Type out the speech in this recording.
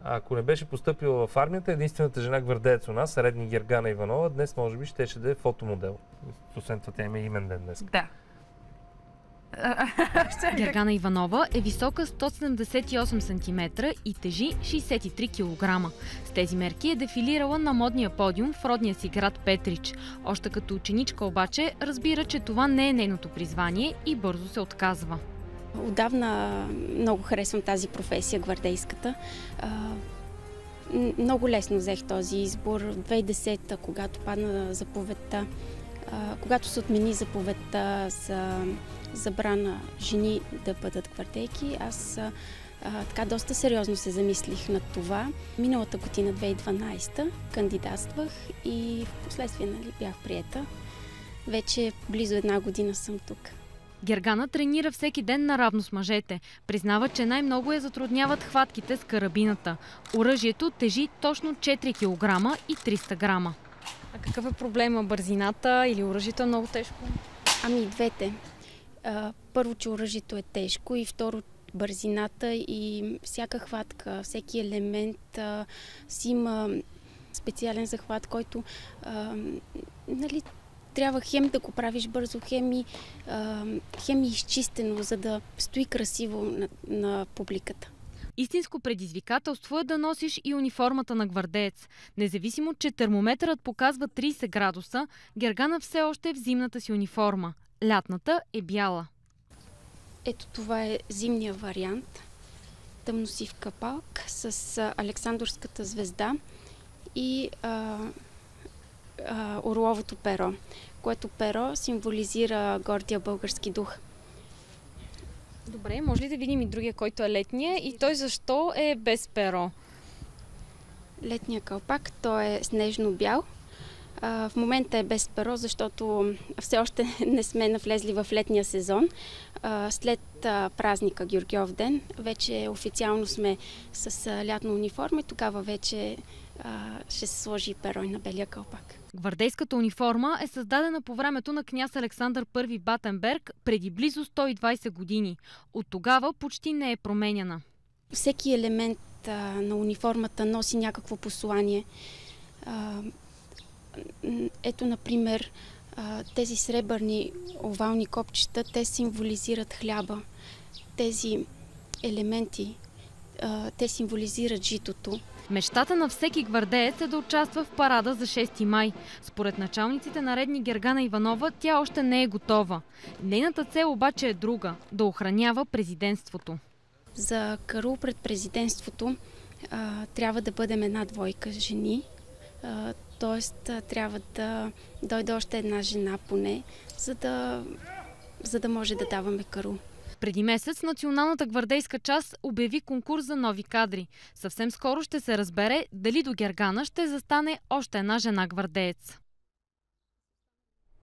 Ако не беше постъпила в армията, единствената жена гвардеец у нас, редни Гергана Иванова, днес може би щеше да е фотомодел. Освен това, тя има имен ден днес. Да. Гергана Иванова е висока 178 см и тежи 63 кг. С тези мерки е дефилирала на модния подиум в родния си град Петрич. Още като ученичка обаче разбира, че това не е нейното призвание и бързо се отказва. Отдавна много харесвам тази професия, гвардейската. Много лесно взех този избор. В 2010-та, когато падна заповедта, когато се отмени заповедта за забрана жени да бъдат гвардейки, аз така доста сериозно се замислих над това. Миналата година, 2012-та, кандидатствах и в последствие бях приета. Вече близо 1 година съм тук. Гергана тренира всеки ден наравно с мъжете. Признава, че най-много я затрудняват хватките с карабината. Оръжието тежи точно 4 кг и 300 грама. А какъв е проблема? Бързината или оръжието е много тежко? Ами двете. Първо, че оръжието е тежко и второ, бързината и всяка хватка, всеки елемент си има специален захват, който трябва хем да го правиш бързо, хем и изчистено, за да стои красиво на публиката. Истинско предизвикателство е да носиш и униформата на гвардеец. Независимо, че термометърът показва 30 градуса, Гергана все още е в зимната си униформа. Лятната е бяла. Ето това е зимния вариант. Тъмносив капак с Александрската звезда и орловото перо, което перо символизира гордия български дух. Добре, може ли да видим и другия, който е летния, и той защо е без перо? Летния калпак, той е снежно-бял. В момента е без перо, защото все още не сме навлезли в летния сезон. След празника Георгиов ден вече официално сме с лятна униформа и тогава вече ще се сложи перо на белия калпак. Гвардейската униформа е създадена по времето на княз Александър I Батенберг преди близо 120 години. От тогава почти не е променяна. Всеки елемент на униформата носи някакво послание. Ето, например, тези сребърни овални копчета, те символизират хляба. Тези елементи, те символизират житото. Мечтата на всеки гвардеец е да участва в парада за 6 май. Според началниците на редни Гергана Иванова, тя още не е готова. Нейната цел обаче е друга – да охранява президентството. За караул пред президентството трябва да бъдем 1-2 жени. Тоест трябва да дойде още една жена поне, за да може да даваме караул. Преди месец Националната гвардейска част обяви конкурс за нови кадри. Съвсем скоро ще се разбере дали до Гергана ще застане още една жена гвардеец.